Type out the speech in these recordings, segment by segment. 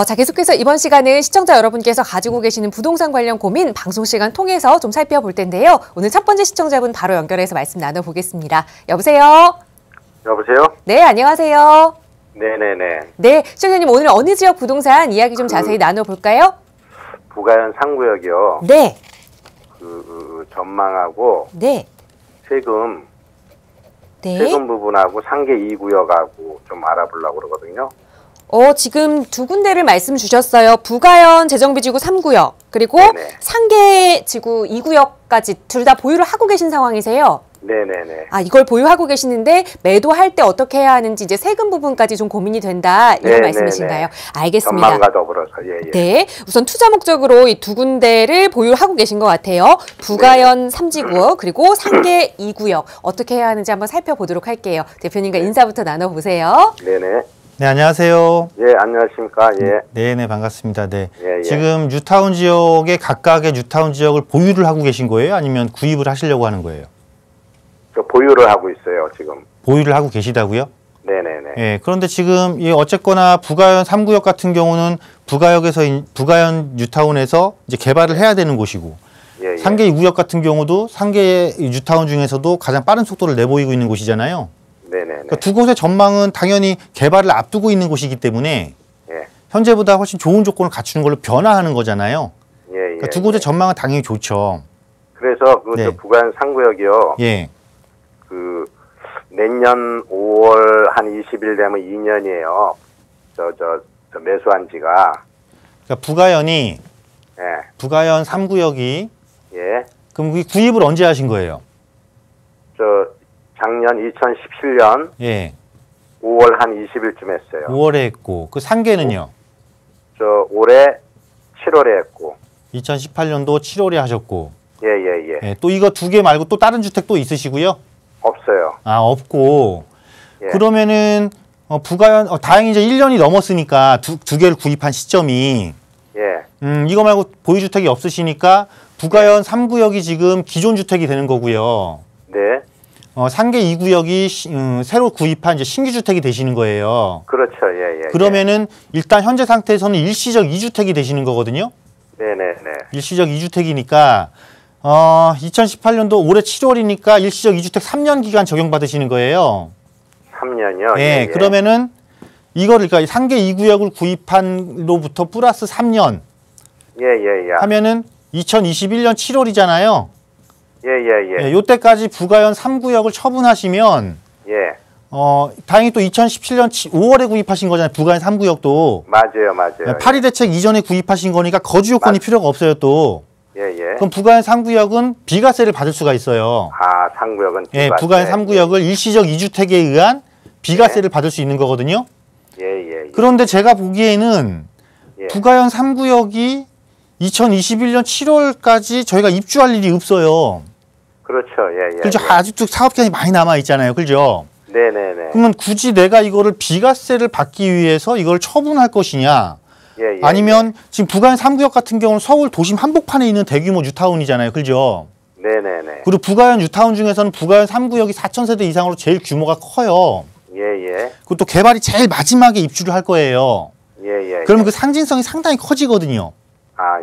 자, 계속해서 이번 시간은 시청자 여러분께서 가지고 계시는 부동산 관련 고민 방송 시간 통해서 좀 살펴볼 텐데요. 오늘 첫 번째 시청자분 바로 연결해서 말씀 나눠보겠습니다. 여보세요? 여보세요? 네, 안녕하세요. 네네네. 네, 시청자님 오늘 어느 지역 부동산 이야기 좀 자세히 나눠볼까요? 부가현 상구역이요. 네. 전망하고 네. 세금 네. 부분하고 상계 2구역하고 좀 알아보려고 그러거든요. 지금 두 군데를 말씀 주셨어요. 부가현 재정비지구 3구역 그리고 네네. 상계지구 2구역까지 둘 다 보유를 하고 계신 상황이세요? 네네네. 이걸 보유하고 계시는데 매도할 때 어떻게 해야 하는지 이제 세금 부분까지 좀 고민이 된다 이런 말씀이신가요? 알겠습니다. 전망과 더불어서 예. 네, 우선 투자 목적으로 이 두 군데를 보유하고 계신 것 같아요. 부가현 3지구 그리고 상계 2구역 어떻게 해야 하는지 한번 살펴보도록 할게요. 대표님과 인사부터 나눠보세요. 네네. 네, 안녕하세요. 예, 안녕하십니까. 예. 네, 반갑습니다. 네. 예. 지금 뉴타운 지역의 각각의 뉴타운 지역을 보유를 하고 계신 거예요? 아니면 구입을 하시려고 하는 거예요? 저 보유를 하고 있어요, 지금. 보유를 하고 계시다고요? 네네네. 예. 그런데 지금 어쨌거나 부가현 3구역 같은 경우는 부가현 뉴타운에서 이제 개발을 해야 되는 곳이고 예. 상계 2구역 같은 경우도 상계 뉴타운 중에서도 가장 빠른 속도를 내보이고 있는 곳이잖아요. 네네네. 그러니까 두 곳의 전망은 당연히 개발을 앞두고 있는 곳이기 때문에 예. 현재보다 훨씬 좋은 조건을 갖추는 걸로 변화하는 거잖아요. 예. 그러니까 두 곳의 전망은 당연히 좋죠. 그래서 네. 저 부가현 상구역이요. 예. 내년 5월 한 20일 되면 2년이에요. 저 매수한 지가. 그러니까 부가현이 예. 부가현 3구역이 예. 그럼 구입을 언제 하신 거예요? 저 작년 2017년 예. 5월 한 20일쯤 했어요. 5월에 했고 그 상계는요? 저 올해 7월에 했고. 2018년도 7월에 하셨고. 예. 예. 또 이거 두 개 말고 또 다른 주택 또 있으시고요? 없어요. 없고. 예. 그러면은 부가현 다행히 이제 1년이 넘었으니까 두 개를 구입한 시점이 예. 이거 말고 보유 주택이 없으시니까 부가현 3구역이 지금 기존 주택이 되는 거고요. 네. 상계 2구역이 새로 구입한 이제 신규 주택이 되시는 거예요. 그렇죠. 예. 그러면은 일단 현재 상태에서는 일시적 2주택이 되시는 거거든요. 네네네. 일시적 2주택이니까 2018년도 올해 7월이니까 일시적 2주택 3년 기간 적용받으시는 거예요. 3년이요? 예. 그러면은 이거를 그러니까 상계 2구역을 구입한로부터 플러스 3년 예. 하면은 2021년 7월이잖아요. 예. 요때까지 부가현 3구역을 처분하시면 예. 다행히 또 2017년 5월에 구입하신 거잖아요. 부가현 3구역도. 맞아요. 파리 대책 이전에 구입하신 거니까 거주 요건이 필요가 없어요, 또. 예. 그럼 부가현 3구역은 비과세를 받을 수가 있어요. 3구역은 예, 부가현 3구역을 일시적 2주택에 의한 비과세를 받을 수 있는 거거든요. 예. 그런데 제가 보기에는 예. 부가현 3구역이 2021년 7월까지 저희가 입주할 일이 없어요. 그렇죠. 예. 그렇죠. 아직도 사업 기간이 많이 남아 있잖아요. 그렇죠? 네네네. 그러면 굳이 내가 이거를 비과세를 받기 위해서 이걸 처분할 것이냐? 예. 아니면 지금 부가현 3구역 같은 경우는 서울 도심 한복판에 있는 대규모 뉴타운이잖아요. 그렇죠? 네네네. 그리고 부가현 뉴타운 중에서는 부가현 3구역이 4,000세대 이상으로 제일 규모가 커요. 예. 그리고 또 개발이 제일 마지막에 입주를 할 거예요. 예. 그러면 그 상징성이 상당히 커지거든요.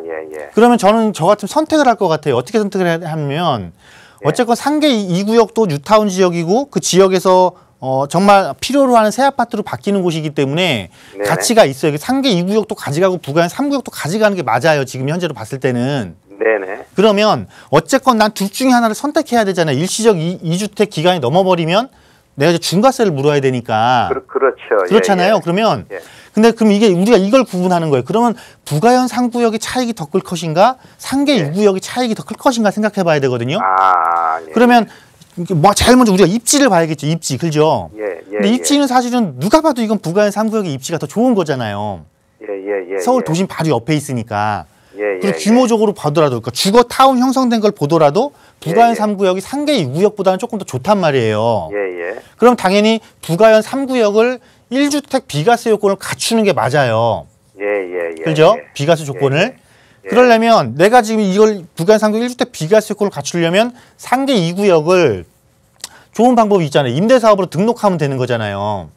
예. 그러면 저는 저 같으면 선택을 할 것 같아요. 어떻게 선택을 하면 어쨌건 상계 2구역도 뉴타운 지역이고 그 지역에서 정말 필요로 하는 새 아파트로 바뀌는 곳이기 때문에 네네. 가치가 있어요. 상계 2구역도 가져가고 부가현 3구역도 가져가는 게 맞아요. 지금 현재로 봤을 때는. 네네. 그러면 어쨌건 난 둘 중에 하나를 선택해야 되잖아요. 일시적 2주택 기간이 넘어버리면 내가 이제 중과세를 물어야 되니까. 그렇죠. 그렇잖아요. 예. 그러면 예. 근데 그럼 이게 우리가 이걸 구분하는 거예요. 그러면 부가현 3구역의 차익이 더 클 것인가 상계 2구역의 차익이 더 클 것인가 생각해 봐야 되거든요. 예. 그러면 제일 먼저 우리가 입지를 봐야겠죠. 입지. 그죠? 예. 근데 입지는 사실은 누가 봐도 이건 부가현 3구역의 입지가 더 좋은 거잖아요. 예. 서울 도심 바로 옆에 있으니까. 예. 그리고 규모적으로 보더라도 그러니까 주거 타운 형성된 걸 보더라도 부가현 예. 3구역이 상계 2구역보다는 조금 더 좋단 말이에요. 예. 그럼 당연히 부가현 3구역을 1주택 비과세 요건을 갖추는 게 맞아요. 예. 그죠? 비과세 조건을. 그러려면 내가 지금 이걸 부가현 3구역 1주택 비과세 요건을 갖추려면 상계 2구역을 좋은 방법이 있잖아요. 임대사업으로 등록하면 되는 거잖아요.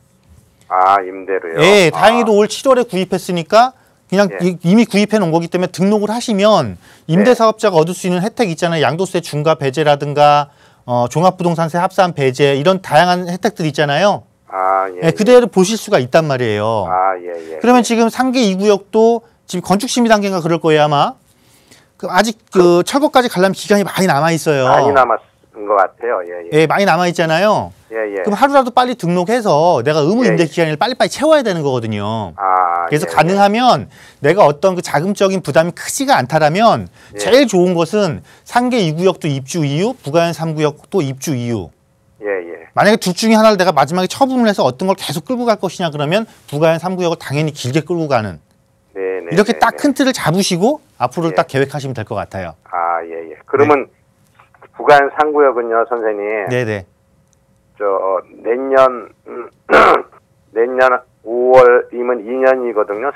임대로요? 예, 다행히도 올 7월에 구입했으니까 그냥 예. 이미 구입해 놓은 거기 때문에 등록을 하시면 임대사업자가 얻을 수 있는 혜택 있잖아요. 양도세 중과 배제라든가 종합부동산세 합산 배제 이런 다양한 혜택들 있잖아요. 아, 예. 예, 그대로 보실 수가 있단 말이에요. 아, 예, 예. 그러면 지금 상계 2구역도 지금 건축 심의 단계인가 그럴 거예요 아마. 아직 철거까지 가려면 기간이 많이 남아 있어요. 많이 남았 것 같아요. 예, 예. 예, 많이 남아 있잖아요. 예, 예. 그럼 하루라도 빨리 등록해서 내가 의무 예, 임대 예. 기간을 빨리빨리 채워야 되는 거거든요. 아, 그래서 예, 가능하면 내가 어떤 그 자금적인 부담이 크지가 않다라면 예. 제일 좋은 것은 상계 2구역도 입주 이유, 부가연 3구역도 입주 이유. 예, 예. 만약에 둘 중에 하나를 내가 마지막에 처분을 해서 어떤 걸 계속 끌고 갈 것이냐 그러면 부가연 3구역을 당연히 길게 끌고 가는 네, 네. 이렇게 네, 딱 네. 큰 틀을 잡으시고 앞으로 예. 딱 계획하시면 될 것 같아요. 아, 예, 예. 그러면 부가연 3구역은요, 선생님. 네네. 내년 내년 5월이면 2년이거든요.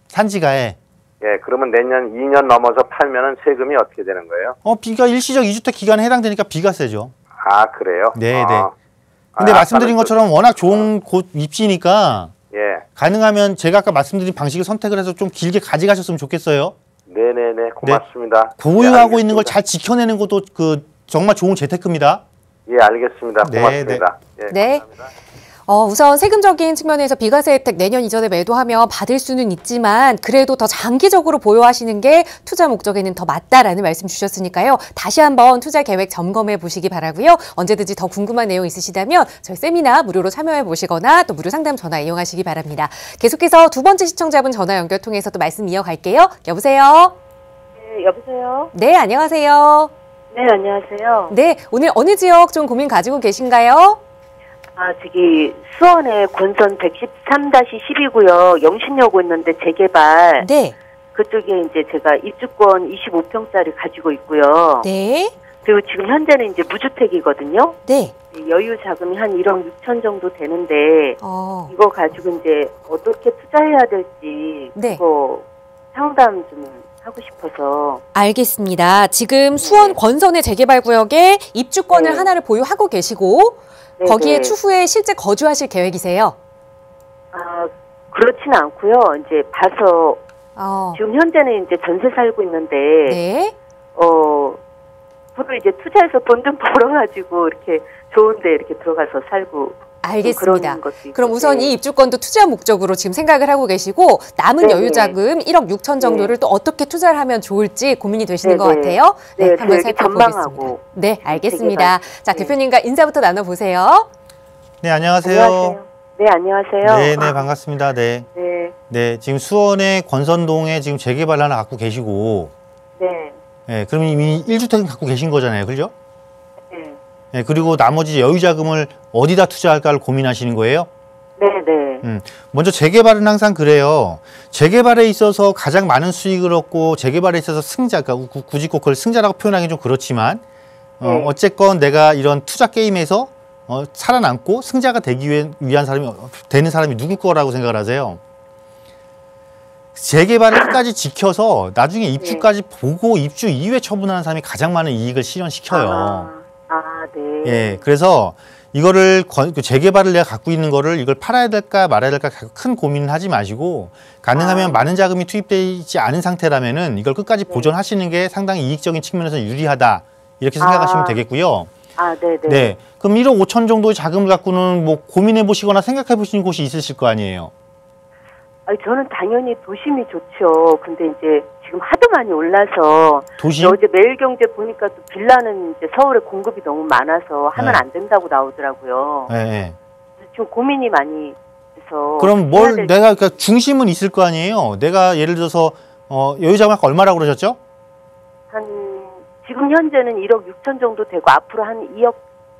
산지가에 예, 그러면 내년 2년 넘어서 팔면은 세금이 어떻게 되는 거예요? 비가 일시적 2주택 기간에 해당되니까 비과세죠. 아, 그래요? 네네. 아. 근데 아, 말씀드린 아까는 것처럼 워낙 좋은 곳 입지니까 예. 가능하면 제가 아까 말씀드린 방식을 선택을 해서 좀 길게 가져가셨으면 좋겠어요. 네네네. 고맙습니다. 보유하고 예, 있는 걸 알겠습니다. 잘 지켜내는 것도 정말 좋은 재테크입니다. 예, 알겠습니다. 네, 고맙습니다. 예, 네. 감사합니다. 우선 세금적인 측면에서 비과세 혜택 내년 이전에 매도하면 받을 수는 있지만 그래도 더 장기적으로 보유하시는 게 투자 목적에는 더 맞다라는 말씀 주셨으니까요. 다시 한번 투자 계획 점검해 보시기 바라고요. 언제든지 더 궁금한 내용 있으시다면 저희 세미나 무료로 참여해 보시거나 또 무료 상담 전화 이용하시기 바랍니다. 계속해서 두 번째 시청자분 전화 연결 통해서 또 말씀 이어갈게요. 여보세요? 네, 여보세요? 네, 안녕하세요. 네, 안녕하세요. 네, 오늘 어느 지역 좀 고민 가지고 계신가요? 저기 수원에 권선 113-12구역 영신여고 있는데 재개발. 네. 그쪽에 이제 제가 입주권 25평짜리 가지고 있고요. 네. 그리고 지금 현재는 이제 무주택이거든요. 네. 여유 자금이 한 1억 6천 정도 되는데 이거 가지고 이제 어떻게 투자해야 될지 네. 그거 상담 좀 하고 싶어서. 알겠습니다. 지금 수원 권선의 재개발 구역에 입주권을 네. 하나를 보유하고 계시고 네네. 거기에 추후에 실제 거주하실 계획이세요? 그렇지는 않고요. 이제 봐서 지금 현재는 이제 전세 살고 있는데 네. 앞으로 이제 투자해서 돈 좀 벌어가지고 이렇게 좋은데 이렇게 들어가서 살고. 알겠습니다. 그런 것도 있고. 그럼 우선 네. 이 입주권도 투자 목적으로 지금 생각을 하고 계시고 남은 네네. 여유자금 1억 6천 정도를 또 어떻게 투자를 하면 좋을지 고민이 되시는 것 네네. 같아요. 네, 네, 한번 되게 살펴보겠습니다. 전망하고. 네, 알겠습니다. 자, 네. 대표님과 인사부터 나눠보세요. 네, 안녕하세요. 안녕하세요. 네, 안녕하세요. 네, 네, 반갑습니다. 네. 네, 네, 지금 수원의 권선동에 지금 재개발 하나 갖고 계시고, 네, 네, 그럼 이미 1주택은 갖고 계신 거잖아요. 그죠? 네, 네, 그리고 나머지 여유자금을 어디다 투자할까를 고민하시는 거예요? 네, 네. 먼저 재개발은 항상 그래요. 재개발에 있어서 가장 많은 수익을 얻고 재개발에 있어서 승자, 그러니까 굳이 꼭 그걸 승자라고 표현하기 좀 그렇지만 네. 어쨌건 내가 이런 투자 게임에서 살아남고 승자가 되기 위한 사람이 되는 사람이 누굴 거라고 생각을 하세요? 재개발을 끝까지 지켜서 나중에 입주까지 보고 입주 이후에 처분하는 사람이 가장 많은 이익을 실현시켜요. 네. 예, 그래서 이거를 재개발을 내가 갖고 있는 거를 이걸 팔아야 될까 말아야 될까 큰 고민을 하지 마시고 가능하면 많은 자금이 투입되지 않은 상태라면은 이걸 끝까지 보존하시는 게 상당히 이익적인 측면에서 유리하다 이렇게 생각하시면 되겠고요. 네, 네. 네, 그럼 1억 5천 정도의 자금을 갖고는 뭐 고민해 보시거나 생각해 보시는 곳이 있으실 거 아니에요. 저는 당연히 도심이 좋죠. 근데 이제 지금 하도 많이 올라서 도심? 어제 매일경제 보니까 또 빌라는 이제 서울에 공급이 너무 많아서 하면 네. 안 된다고 나오더라고요. 네, 네. 지금 고민이 많이 돼서. 그럼 내가 그러니까 중심은 있을 거 아니에요. 내가 예를 들어서 여유자금 아까 얼마라고 그러셨죠? 지금 현재는 1억 6천 정도 되고 앞으로 한 2억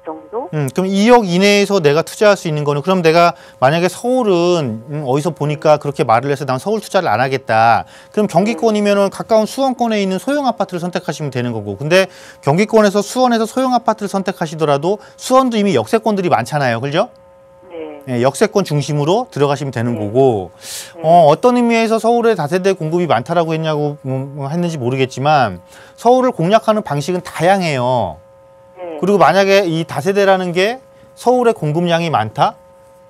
정도? 그럼 2억 이내에서 내가 투자할 수 있는 거는 그럼 내가 만약에 서울은 어디서 보니까 그렇게 말을 해서 난 서울 투자를 안 하겠다. 그럼 경기권이면은 가까운 수원권에 있는 소형 아파트를 선택하시면 되는 거고. 근데 경기권에서 수원에서 소형 아파트를 선택하시더라도 수원도 이미 역세권들이 많잖아요. 그죠? 네. 네, 역세권 중심으로 들어가시면 되는 거고. 어떤 의미에서 서울에 다세대 공급이 많다라고 했는지 모르겠지만 서울을 공략하는 방식은 다양해요. 그리고 만약에 이 다세대라는 게 서울의 공급량이 많다?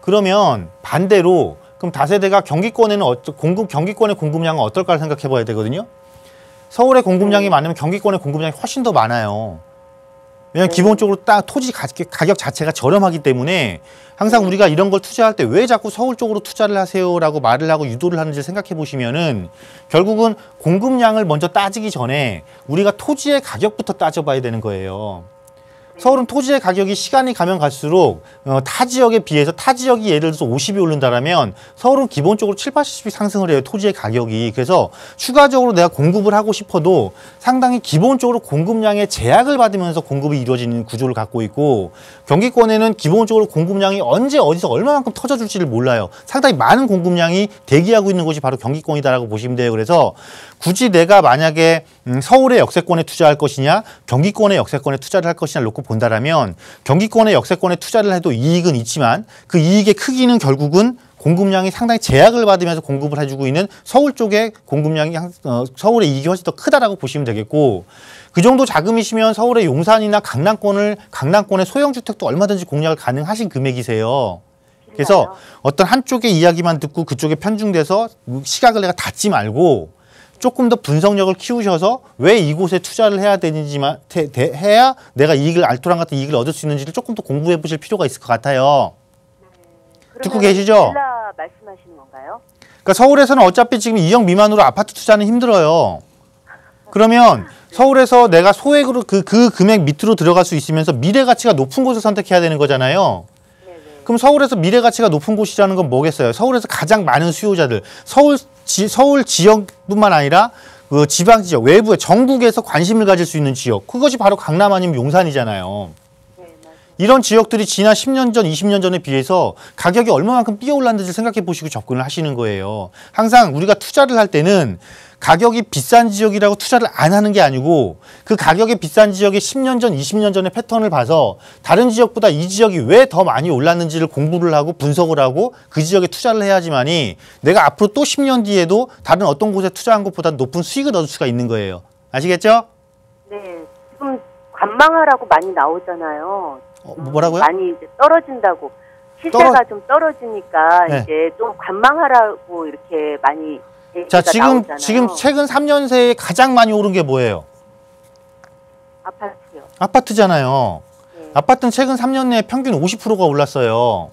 그러면 반대로 그럼 다세대가 경기권에는 경기권의 공급량은 어떨까 생각해 봐야 되거든요. 서울의 공급량이 많으면 경기권의 공급량이 훨씬 더 많아요. 왜냐하면 기본적으로 딱 토지 가격 자체가 저렴하기 때문에 항상 우리가 이런 걸 투자할 때 왜 자꾸 서울 쪽으로 투자를 하세요라고 말을 하고 유도를 하는지 생각해 보시면은 결국은 공급량을 먼저 따지기 전에 우리가 토지의 가격부터 따져봐야 되는 거예요. 서울은 토지의 가격이 시간이 가면 갈수록 타 지역에 비해서 타 지역이 예를 들어서 50이 오른다라면 서울은 기본적으로 7, 80이 상승을 해요. 토지의 가격이. 그래서 추가적으로 내가 공급을 하고 싶어도 상당히 기본적으로 공급량의 제약을 받으면서 공급이 이루어지는 구조를 갖고 있고 경기권에는 기본적으로 공급량이 언제 어디서 얼마만큼 터져줄지를 몰라요. 상당히 많은 공급량이 대기하고 있는 곳이 바로 경기권이다라고 보시면 돼요. 그래서 굳이 내가 만약에 서울의 역세권에 투자할 것이냐 경기권의 역세권에 투자를 할 것이냐 놓고 본다라면 경기권의 역세권에 투자를 해도 이익은 있지만 그 이익의 크기는 결국은 공급량이 상당히 제약을 받으면서 공급을 해주고 있는 서울 쪽의 공급량이 서울의 이익이 훨씬 더 크다라고 보시면 되겠고 그 정도 자금이시면 서울의 용산이나 강남권의 소형주택도 얼마든지 공략을 가능하신 금액이세요. 그래서 어떤 한쪽의 이야기만 듣고 그쪽에 편중돼서 시각을 내가 닫지 말고 조금 더 분석력을 키우셔서 왜 이곳에 투자를 해야 되는지만 해야 내가 이익을 알토란 같은 이익을 얻을 수 있는지를 조금 더 공부해 보실 필요가 있을 것 같아요. 듣고 계시죠? 빌라 말씀하시는 건가요? 그러니까 서울에서는 어차피 지금 2억 미만으로 아파트 투자는 힘들어요. 그러면 서울에서 내가 소액으로 그 금액 밑으로 들어갈 수 있으면서 미래 가치가 높은 곳을 선택해야 되는 거잖아요. 그럼 서울에서 미래 가치가 높은 곳이라는 건 뭐겠어요? 서울에서 가장 많은 수요자들, 서울 지역뿐만 아니라 그 지방 지역, 외부의 전국에서 관심을 가질 수 있는 지역. 그것이 바로 강남 아니면 용산이잖아요. 이런 지역들이 지난 10년 전, 20년 전에 비해서 가격이 얼마만큼 뛰어올랐는지 생각해 보시고 접근을 하시는 거예요. 항상 우리가 투자를 할 때는 가격이 비싼 지역이라고 투자를 안 하는 게 아니고 그 가격이 비싼 지역의 10년 전, 20년 전의 패턴을 봐서 다른 지역보다 이 지역이 왜 더 많이 올랐는지를 공부를 하고 분석을 하고 그 지역에 투자를 해야지만이 내가 앞으로 또 10년 뒤에도 다른 어떤 곳에 투자한 것보다 높은 수익을 얻을 수가 있는 거예요. 아시겠죠? 네. 지금 관망하라고 많이 나오잖아요. 뭐라고요? 많이 이제 떨어진다고. 시세가 좀 떨어지니까 네. 이제 좀 관망하라고 이렇게 많이 자, 지금 최근 3년 새에 가장 많이 오른 게 뭐예요? 아파트요. 아파트잖아요. 네. 아파트는 최근 3년 내에 평균 50%가 올랐어요.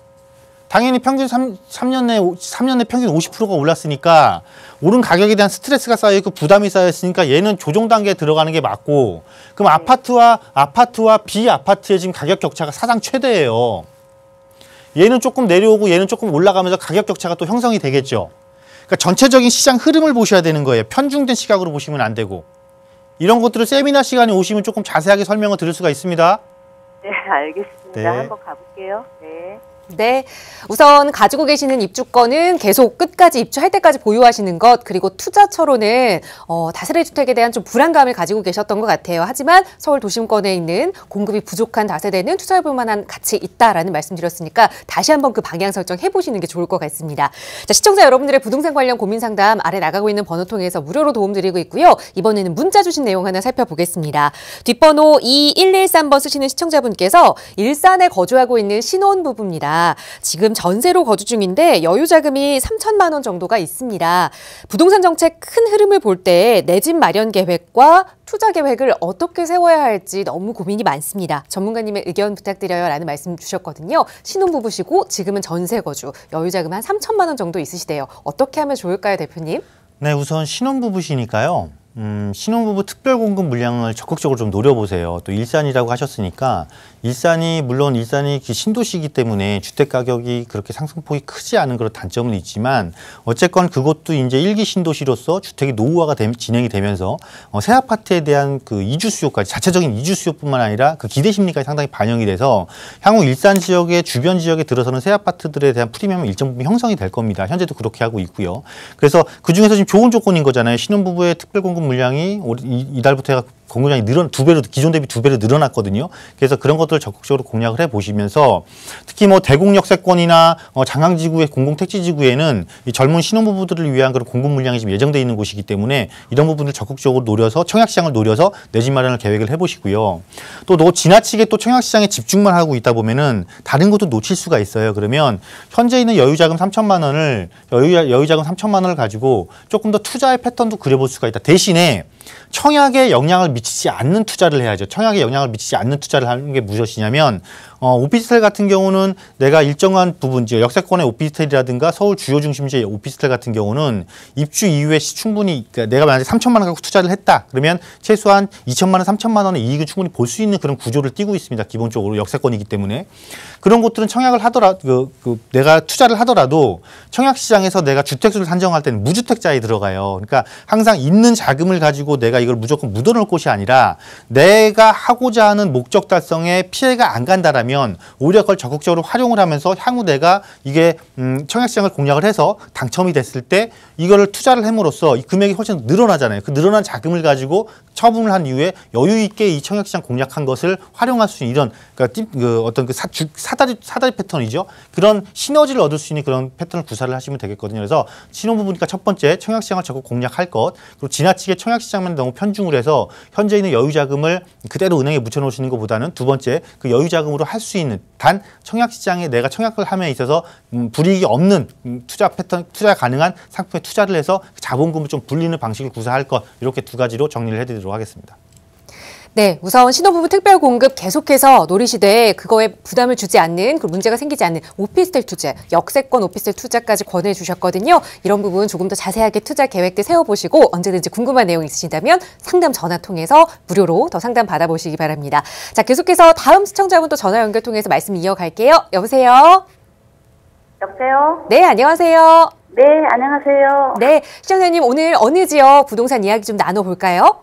당연히 평균 3년 내 평균 50%가 올랐으니까 오른 가격에 대한 스트레스가 쌓여있고 부담이 쌓여있으니까 얘는 조정 단계에 들어가는 게 맞고 그럼 네. 아파트와 비아파트의 지금 가격 격차가 사상 최대예요. 얘는 조금 내려오고 얘는 조금 올라가면서 가격 격차가 또 형성이 되겠죠. 그러니까 전체적인 시장 흐름을 보셔야 되는 거예요. 편중된 시각으로 보시면 안 되고. 이런 것들을 세미나 시간에 오시면 조금 자세하게 설명을 드릴 수가 있습니다. 네, 알겠습니다. 네. 한번 가볼게요. 네. 네, 우선 가지고 계시는 입주권은 계속 끝까지 입주할 때까지 보유하시는 것, 그리고 투자처로는 다세대 주택에 대한 좀 불안감을 가지고 계셨던 것 같아요. 하지만 서울 도심권에 있는 공급이 부족한 다세대는 투자해볼 만한 가치 있다라는 말씀드렸으니까 다시 한번 그 방향 설정 해보시는 게 좋을 것 같습니다. 자, 시청자 여러분들의 부동산 관련 고민 상담 아래 나가고 있는 번호 통해서 무료로 도움드리고 있고요. 이번에는 문자 주신 내용 하나 살펴보겠습니다. 뒷번호 2113번 쓰시는 시청자분께서 일산에 거주하고 있는 신혼부부입니다. 지금 전세로 거주 중인데 여유 자금이 3천만 원 정도가 있습니다. 부동산 정책 큰 흐름을 볼 때 내 집 마련 계획과 투자 계획을 어떻게 세워야 할지 너무 고민이 많습니다. 전문가님의 의견 부탁드려요 라는 말씀 주셨거든요. 신혼부부시고 지금은 전세 거주, 여유 자금 한 3천만 원 정도 있으시대요. 어떻게 하면 좋을까요, 대표님? 네, 우선 신혼부부시니까요. 신혼부부 특별공급 물량을 적극적으로 좀 노려보세요. 또 일산이라고 하셨으니까 물론 일산이 신도시이기 때문에 주택 가격이 그렇게 상승폭이 크지 않은 그런 단점은 있지만 어쨌건 그것도 이제 1기 신도시로서 주택이 노후화가 진행이 되면서 새 아파트에 대한 그 이주 수요까지 자체적인 이주 수요뿐만 아니라 그 기대 심리까지 상당히 반영이 돼서 향후 일산 지역의 주변 지역에 들어서는 새 아파트들에 대한 프리미엄은 일정 부분 형성이 될 겁니다. 현재도 그렇게 하고 있고요. 그래서 그 중에서 지금 좋은 조건인 거잖아요. 신혼부부의 특별공급 물량이 이달부터 공급량이 기존 대비 2배로 늘어났거든요. 그래서 그런 것들을 적극적으로 공략을 해보시면서 특히 뭐 대곡 역세권이나 장강지구의 공공택지지구에는 이 젊은 신혼부부들을 위한 그런 공급 물량이 지금 예정돼 있는 곳이기 때문에 이런 부분을 적극적으로 노려서 청약시장을 노려서 내 집 마련을 계획을 해보시고요. 또 지나치게 또 청약시장에 집중만 하고 있다 보면은 다른 것도 놓칠 수가 있어요. 그러면 현재 있는 여유자금 3천만 원을 여유자금 3천만 원을 가지고 조금 더 투자의 패턴도 그려볼 수가 있다. 대신에 청약에 영향을 미치지 않는 투자를 해야죠. 청약에 영향을 미치지 않는 투자를 하는 게 무엇이냐면 오피스텔 같은 경우는 내가 일정한 부분, 역세권의 오피스텔이라든가 서울 주요 중심지의 오피스텔 같은 경우는 입주 이후에 충분히 그러니까 내가 만약에 3천만 원 갖고 투자를 했다. 그러면 최소한 2천만 원, 3천만 원의 이익을 충분히 볼 수 있는 그런 구조를 띠고 있습니다. 기본적으로 역세권이기 때문에. 그런 곳들은 청약을 하더라도 내가 투자를 하더라도 청약시장에서 내가 주택수를 산정할 때는 무주택자에 들어가요. 그러니까 항상 있는 자금을 가지고 내가 이걸 무조건 묻어놓을 곳이 아니라 내가 하고자 하는 목적 달성에 피해가 안 간다라면 오히려 그걸 적극적으로 활용을 하면서 향후 내가 이게 청약시장을 공략을 해서 당첨이 됐을 때 이거를 투자를 함으로써 이 금액이 훨씬 늘어나잖아요. 그 늘어난 자금을 가지고 처분을 한 이후에 여유 있게 이 청약시장 공략한 것을 활용할 수 있는 이런 어떤 사다리 패턴이죠. 그런 시너지를 얻을 수 있는 그런 패턴을 구사를 하시면 되겠거든요. 그래서 신혼부부니까 첫 번째 청약시장을 적극 공략할 것, 그리고 지나치게 청약시장만 너무 편중을 해서 현재 있는 여유자금을 그대로 은행에 묻혀놓으시는 것보다는 두 번째 그 여유자금으로 할 수 있는 단 청약시장에 내가 청약을 함에 있어서 불이익이 없는 투자 패턴, 투자 가능한 상품에 투자를 해서 자본금을 좀 불리는 방식을 구사할 것, 이렇게 두 가지로 정리를 해드리도록 하겠습니다. 네, 우선 신혼부부 특별 공급 계속해서 노리시되 그거에 부담을 주지 않는, 그 문제가 생기지 않는 오피스텔 투자, 역세권 오피스텔 투자까지 권해주셨거든요. 이런 부분 조금 더 자세하게 투자 계획들 세워보시고 언제든지 궁금한 내용 있으신다면 상담 전화 통해서 무료로 더 상담 받아보시기 바랍니다. 자, 계속해서 다음 시청자분 또 전화 연결 통해서 말씀 이어갈게요. 여보세요? 여보세요? 네, 안녕하세요. 네, 안녕하세요. 네, 시청자님 오늘 어느 지역 부동산 이야기 좀 나눠볼까요?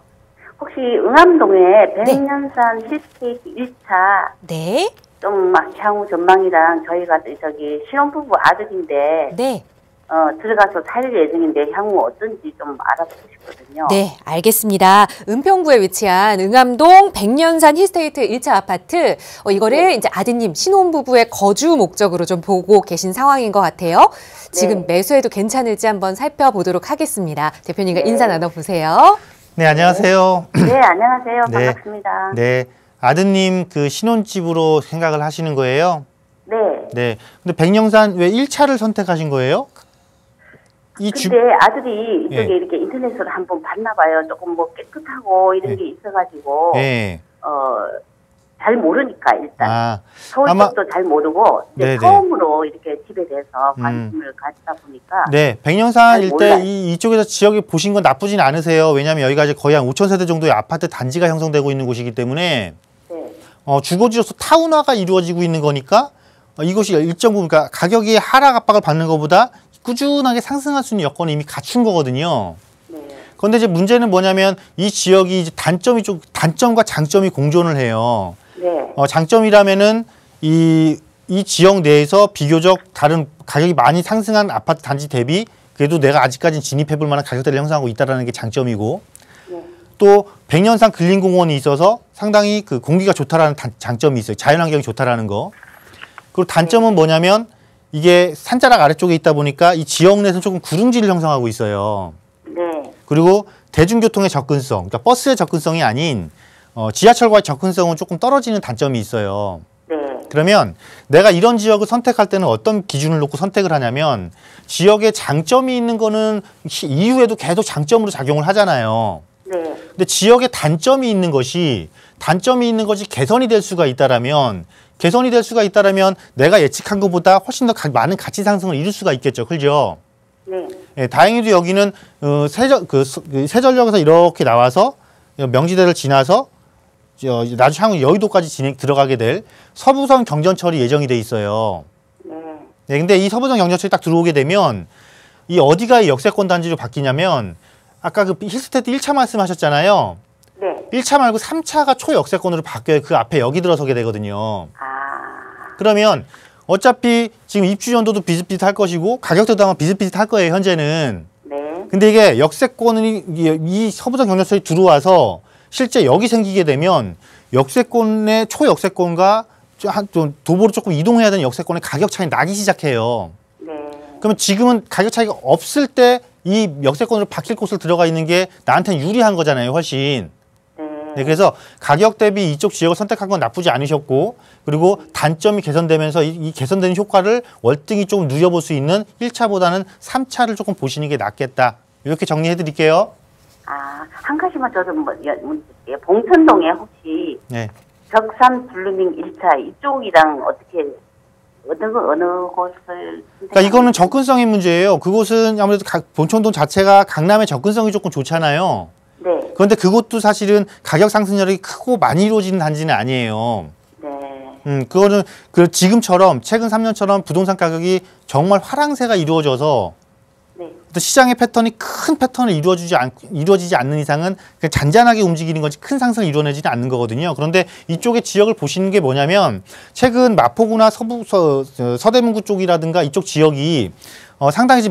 혹시 응암동에 백년산 힐스테이트 1차 네. 좀 향후 전망이랑 저희가 저기 신혼부부 아들인데 네. 들어가서 살 예정인데 향후 어떤지 좀 알아보고 싶거든요. 네, 알겠습니다. 은평구에 위치한 응암동 백년산 힐스테이트 1차 아파트, 이거를 이제 아드님 신혼부부의 거주 목적으로 좀 보고 계신 상황인 것 같아요. 지금 매수해도 괜찮을지 한번 살펴보도록 하겠습니다. 대표님과 인사 나눠보세요. 네, 안녕하세요. 네, 안녕하세요. 네. 반갑습니다. 네, 아드님 그 신혼집으로 생각을 하시는 거예요? 네. 네. 근데 백령산 왜 1차를 선택하신 거예요? 근데 아들이 이쪽에 이렇게 인터넷으로 한번 봤나 봐요. 조금 뭐 깨끗하고 이런 게 있어가지고 잘 모르니까 일단 서울 쪽도 잘 모르고 이제 처음으로 이렇게 집에 대해서 관심을 가지다 보니까 백령산 일대 이쪽에서 지역에 보신 건 나쁘진 않으세요. 왜냐하면 여기가 이제 거의 한 5,000세대 정도의 아파트 단지가 형성되고 있는 곳이기 때문에 주거지로서 타운화가 이루어지고 있는 거니까 이것이 일정 부분 그러니까 가격이 하락 압박을 받는 것보다 꾸준하게 상승할 수 있는 여건을 이미 갖춘 거거든요. 그런데 이제 문제는 뭐냐면 이 지역이 이제 단점과 장점이 공존을 해요. 장점이라면은 이 지역 내에서 비교적 다른 가격이 많이 상승한 아파트 단지 대비 그래도 내가 아직까지는 진입해볼 만한 가격대를 형성하고 있다는 게 장점이고 또 백년산 근린공원이 있어서 상당히 그 공기가 좋다라는 장점이 있어요. 자연환경이 좋다라는 거. 그리고 단점은 뭐냐면 이게 산자락 아래쪽에 있다 보니까 이 지역 내에서는 조금 구릉지를 형성하고 있어요. 그리고 대중교통의 접근성, 그러니까 버스의 접근성이 아닌 지하철과의 접근성은 조금 떨어지는 단점이 있어요. 그러면 내가 이런 지역을 선택할 때는 어떤 기준을 놓고 선택을 하냐면 지역에 장점이 있는 거는 이후에도 계속 장점으로 작용을 하잖아요. 근데 지역에 단점이 있는 것이 개선이 될 수가 있다라면 내가 예측한 것보다 훨씬 더 많은 가치 상승을 이룰 수가 있겠죠. 그죠? 네, 다행히도 여기는 세전역에서 이렇게 나와서 명지대를 지나서 나중에 향후 여의도까지 들어가게 될 서부선 경전철이 예정이 돼 있어요. 네, 근데 이 서부선 경전철이 딱 들어오게 되면 이 어디가 이 역세권 단지로 바뀌냐면 아까 그 힐스테이트 1차 말씀하셨잖아요. 1차 말고 3차가 초역세권으로 바뀌어요. 그 앞에 여기 들어서게 되거든요. 그러면 어차피 지금 입주 연도도 비슷비슷할 것이고 가격대도 아마 비슷비슷할 거예요. 현재는. 근데 이게 역세권이 이 서부선 경전철이 들어와서 실제 여기 생기게 되면 역세권의 초역세권과 좀 도보로 조금 이동해야 되는 역세권의 가격 차이 나기 시작해요. 네. 그러면 지금은 가격 차이가 없을 때 이 역세권으로 바뀔 곳을 들어가 있는 게 나한테는 유리한 거잖아요, 훨씬. 네, 그래서 가격 대비 이쪽 지역을 선택한 건 나쁘지 않으셨고, 그리고 단점이 개선되면서 이 개선되는 효과를 월등히 조금 누려볼 수 있는 1차보다는 3차를 조금 보시는 게 낫겠다. 이렇게 정리해 드릴게요. 아, 한 가지만 저도 문제게요. 봉천동에 혹시 네. 벽산 블루밍 1차 이쪽이랑 어떻게 어느 곳을 그러니까 이거는 접근성의 문제예요. 그곳은 아무래도 봉천동 자체가 강남의 접근성이 조금 좋잖아요. 네. 그런데 그것도 사실은 가격 상승률이 크고 많이 이루어지는 단지는 아니에요. 네. 그거는 지금처럼 최근 3년처럼 부동산 가격이 정말 화랑세가 이루어져서 네. 또 시장의 패턴이 큰 패턴을 이루어지지 않는 이상은 그냥 잔잔하게 움직이는 거지 큰 상승을 이루어내지는 않는 거거든요. 그런데 이쪽의 지역을 보시는 게 뭐냐면 최근 마포구나 서대문구 쪽이라든가 이쪽 지역이 상당히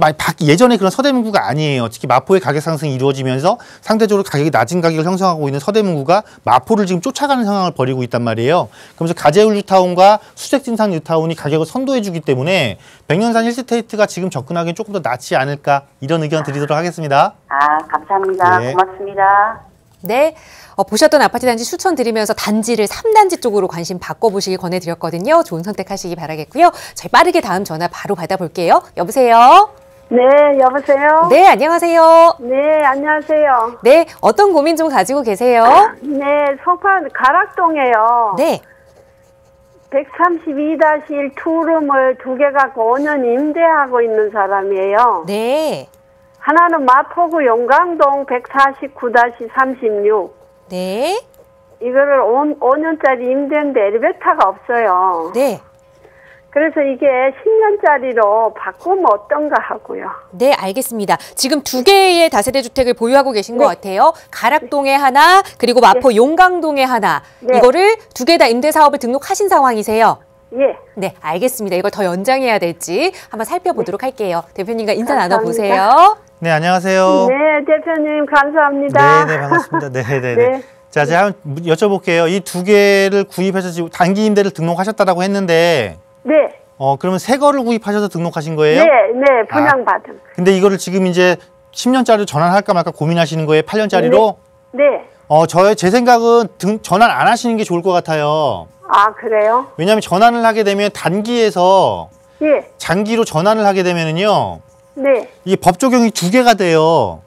예전에 그런 서대문구가 아니에요. 특히 마포의 가격 상승이 이루어지면서 상대적으로 가격이 낮은 가격을 형성하고 있는 서대문구가 마포를 지금 쫓아가는 상황을 벌이고 있단 말이에요. 그러면서 가재울 뉴타운과 수색진산 뉴타운이 가격을 선도해 주기 때문에 백년산 힐스테이트가 지금 접근하기엔 조금 더 낫지 않을까 이런 의견 드리도록 하겠습니다. 아, 감사합니다. 네. 고맙습니다. 네. 보셨던 아파트 단지 추천드리면서 단지를 3단지 쪽으로 관심 바꿔보시기 권해드렸거든요. 좋은 선택하시기 바라겠고요. 저희 빠르게 다음 전화 바로 받아볼게요. 여보세요? 네, 여보세요? 네, 안녕하세요. 네, 안녕하세요. 네, 어떤 고민 좀 가지고 계세요? 네, 송파 가락동에요. 네. 132-1 투룸을 2개 갖고 5년 임대하고 있는 사람이에요. 네. 하나는 마포구 용강동 149-36. 네. 이거를 5년짜리 임대인데 엘리베이터가 없어요. 네. 그래서 이게 10년짜리로 바꾸면 어떤가 하고요. 네, 알겠습니다. 지금 2개의 다세대 주택을 보유하고 계신 것 네. 같아요. 가락동에 하나, 그리고 마포 용강동에 하나. 네. 이거를 2개 다 임대 사업을 등록하신 상황이세요. 예. 네, 알겠습니다. 이걸 더 연장해야 될지 한번 살펴보도록 할게요. 대표님과 인사 감사합니다. 나눠보세요. 네, 안녕하세요. 네, 대표님 감사합니다. 네, 반갑습니다. 네. 네. 자, 제가 한번 여쭤볼게요. 이 2개를 구입해서 지금 단기 임대를 등록하셨다라고 했는데 네. 그러면 새 거를 구입하셔서 등록하신 거예요? 네, 네, 분양받은. 근데 이거를 지금 이제 10년짜리로 전환할까 말까 고민하시는 거예요? 8년짜리로? 네. 제 생각은 전환 안 하시는 게 좋을 것 같아요. 아, 그래요? 왜냐하면 전환을 하게 되면 단기에서 예. 장기로 전환을 하게 되면은요. 네. 이게 법 적용이 2개가 돼요.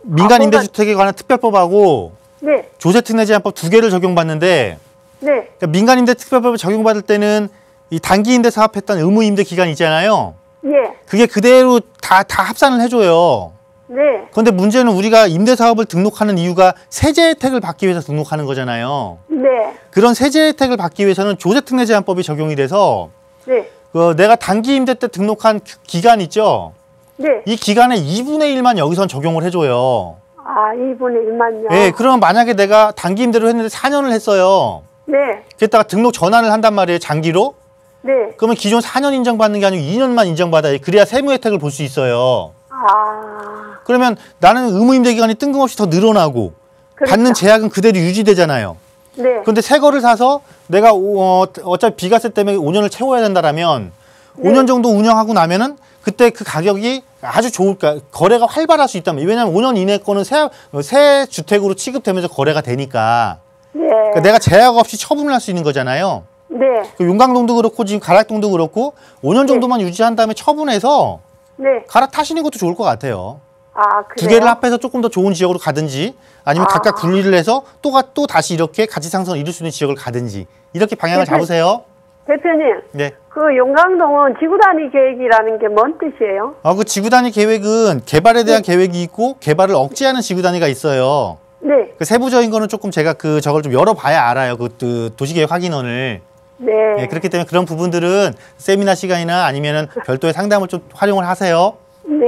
민간 임대주택에 관한 특별법하고 네. 조세특례 제한법 2개를 적용받는데 네. 그러니까 민간 임대 특별법을 적용받을 때는 이 단기 임대 사업했던 의무 임대 기간 있잖아요. 예. 그게 그대로 다 합산을 해줘요. 네. 그런데 문제는 우리가 임대 사업을 등록하는 이유가 세제 혜택을 받기 위해서 등록하는 거잖아요. 네. 그런 세제 혜택을 받기 위해서는 조세특례 제한법이 적용이 돼서 네. 내가 단기 임대 때 등록한 기간 있죠. 네. 이 기간의 2분의 1만 여기선 적용을 해줘요. 아, 2분의 1만요? 네, 그러면 만약에 내가 단기 임대로 했는데 4년을 했어요. 네. 그랬다가 등록 전환을 한단 말이에요, 장기로. 네. 그러면 기존 4년 인정받는 게 아니고 2년만 인정받아요. 그래야 세무 혜택을 볼 수 있어요. 아. 그러면 나는 의무 임대 기간이 뜬금없이 더 늘어나고 그렇죠. 받는 제약은 그대로 유지되잖아요. 네. 그런데 새 거를 사서 내가 어차피 비과세 때문에 5년을 채워야 된다라면 네. 5년 정도 운영하고 나면은 그때 그 가격이 아주 좋을까 거래가 활발할 수 있다면 왜냐하면 5년 이내 거는 새 주택으로 취급되면서 거래가 되니까 네. 그러니까 내가 제약 없이 처분을 할 수 있는 거잖아요. 네. 용강동도 그렇고 지금 가락동도 그렇고 5년 정도만 유지한 다음에 처분해서 네. 갈아타시는 것도 좋을 것 같아요. 아, 그래요? 두 개를 합해서 조금 더 좋은 지역으로 가든지 아니면 각각 분리를 해서 또 다시 이렇게 가치 상승을 이룰 수 있는 지역을 가든지 이렇게 방향을 잡으세요. 대표님. 네. 그 용강동은 지구 단위 계획이라는 게 뭔 뜻이에요? 그 지구 단위 계획은 개발에 대한 계획이 있고 개발을 억제하는 지구 단위가 있어요. 네. 그 세부적인 거는 조금 제가 저걸 좀 열어봐야 알아요. 그 도시계획 확인원을. 네. 네, 그렇기 때문에 그런 부분들은 세미나 시간이나 아니면은 별도의 상담을 좀 활용을 하세요. 네.